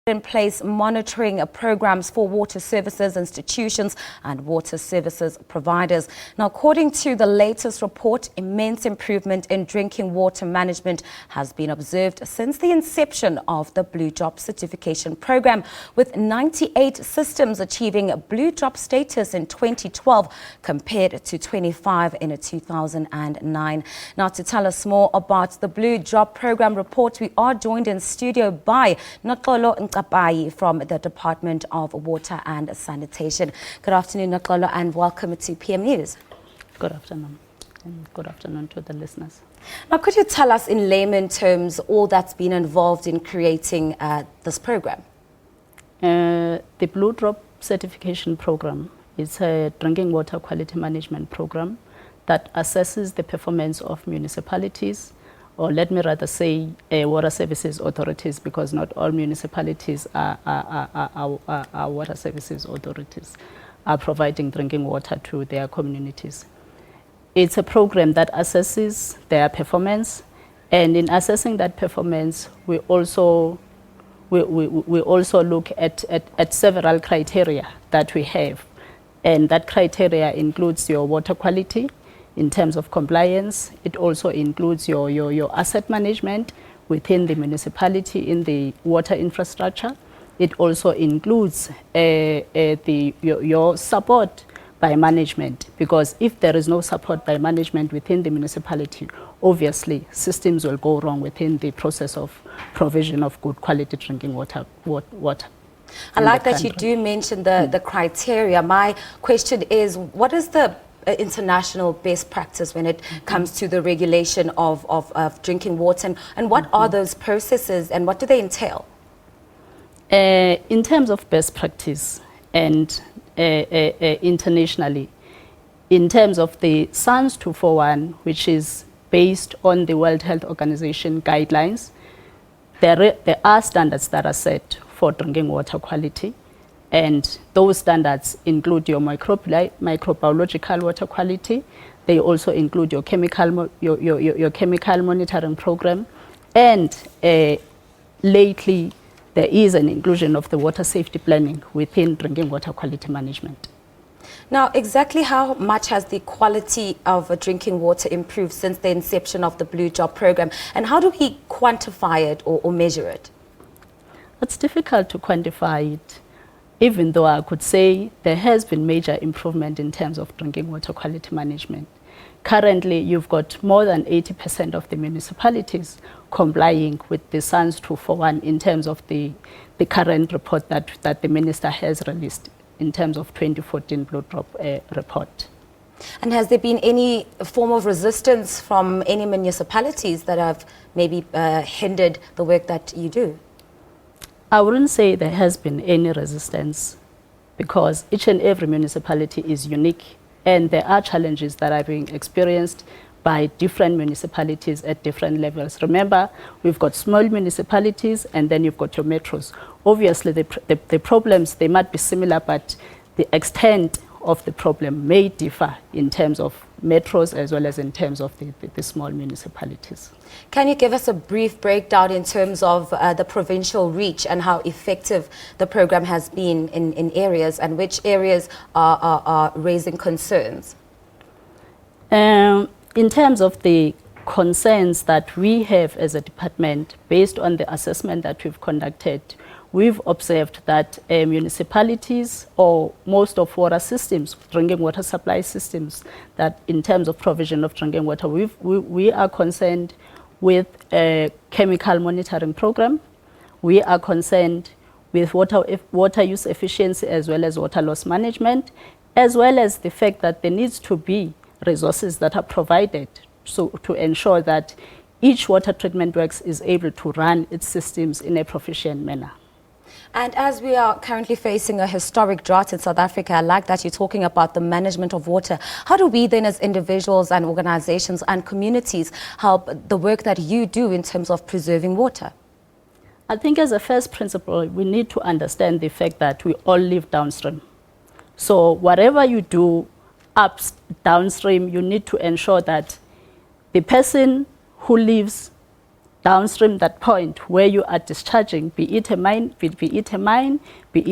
in place monitoring programs for water services institutions and water services providers. Now, according to the latest report, immense improvement in drinking water management has been observed since the inception of the Blue Drop certification program, with 98 systems achieving Blue Drop status in 2012 compared to 25 in 2009. Now, to tell us more about the Blue Drop program report, we are joined in studio by Noxolo Ncapayi from the Department of Water and Sanitation. Good afternoon, Noxolo, and welcome to PM News. Good afternoon, and good afternoon to the listeners. Now, could you tell us in layman terms all that's been involved in creating this program? The Blue Drop certification program is a drinking water quality management program that assesses the performance of municipalities, or let me rather say water services authorities, because not all municipalities are water services authorities, are providing drinking water to their communities. It's a program that assesses their performance, and in assessing that performance, we also look at several criteria that we have, and that criteria includes your water quality. In terms of compliance, it also includes your asset management within the municipality in the water infrastructure. It also includes your support by management, because if there is no support by management within the municipality, obviously systems will go wrong within the process of provision of good quality drinking water. I like that you do mention the criteria. My question is, what is the international best practice when it comes to the regulation of drinking water, and what are those processes and what do they entail? In terms of best practice and internationally, in terms of the SANS 241, which is based on the World Health Organization guidelines, there are standards that are set for drinking water quality. And those standards include your microbiological water quality. They also include your chemical monitoring program. And lately, there is an inclusion of the water safety planning within drinking water quality management. Now, exactly how much has the quality of drinking water improved since the inception of the Blue Drop program? And how do we quantify it or measure it? It's difficult to quantify it, even though I could say there has been major improvement in terms of drinking water quality management. Currently, you've got more than 80% of the municipalities complying with the SANS 241 in terms of the current report that the minister has released in terms of 2014 Blue Drop report. And has there been any form of resistance from any municipalities that have maybe hindered the work that you do? I wouldn't say there has been any resistance, because each and every municipality is unique, and there are challenges that are being experienced by different municipalities at different levels. Remember, we've got small municipalities and then you've got your metros. Obviously, the problems, they might be similar, but the extent of the problem may differ in terms of metros as well as in terms of the small municipalities. Can you give us a brief breakdown in terms of the provincial reach and how effective the program has been in areas, and which areas are raising concerns? In terms of the concerns that we have as a department, based on the assessment that we've conducted, we've observed that municipalities, or most of water systems, drinking water supply systems, that in terms of provision of drinking water, we are concerned with a chemical monitoring program. We are concerned with water use efficiency as well as water loss management, as well as the fact that there needs to be resources that are provided to ensure that each water treatment works is able to run its systems in a proficient manner. And as we are currently facing a historic drought in South Africa, I like that you're talking about the management of water. How do we then, as individuals and organizations and communities, help the work that you do in terms of preserving water? I think as a first principle, we need to understand the fact that we all live downstream. So whatever you do downstream, you need to ensure that the person who lives downstream that point where you are discharging, be it a mine, be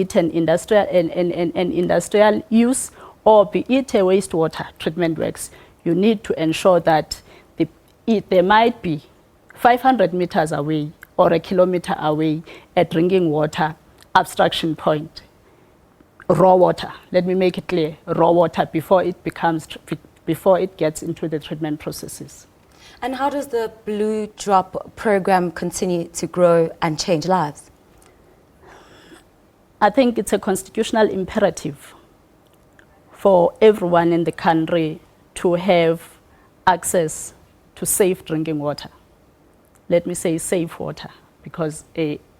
it an industrial use, or be it a wastewater treatment works, you need to ensure that there might be 500 meters away or a kilometer away a drinking water abstraction point. Raw water, let me make it clear, raw water before it gets into the treatment processes. And how does the Blue Drop program continue to grow and change lives? I think it's a constitutional imperative for everyone in the country to have access to safe drinking water. Let me say safe water, because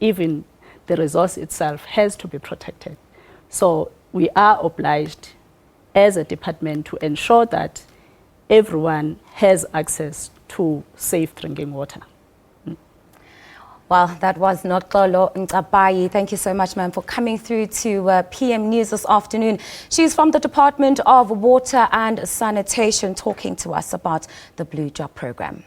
even the resource itself has to be protected. So we are obliged as a department to ensure that everyone has access to safe drinking water. Well, that was Noxolo Ncapayi. Thank you so much, ma'am, for coming through to PM News this afternoon. She's from the Department of Water and Sanitation, talking to us about the Blue Drop program.